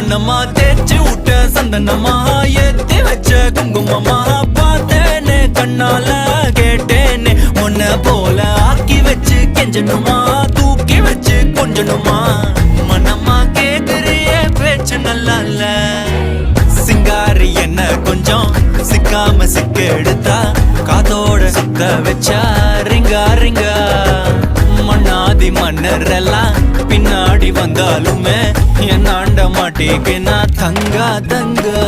மன்னம்மா தேய்ச்சி விட்ட சந்தனமா ஏத்தி வச்ச குங்குமமா பார்த்தேனே கண்ணால கேட்டேனே உன்ன போல ஆக்கி வச்சு கெஞ்சணுமா தூக்கி வச்சு கொஞ்சணுமா மன்னம்மா கேக்குறிய பேச்சு நல்லா இல்ல சிங்காரி என்ன கொஞ்சம் சிக்காம சிக்க எடுத்தா காதோட சுத்த வச்சா ரிங்கா ரிங்கா மண்ணாதி மன்னர் எல்லாம் பின்னாடி வந்தாலுமே என் ஆண்ட மாட்டேக்கு நான் தங்கா தங்கா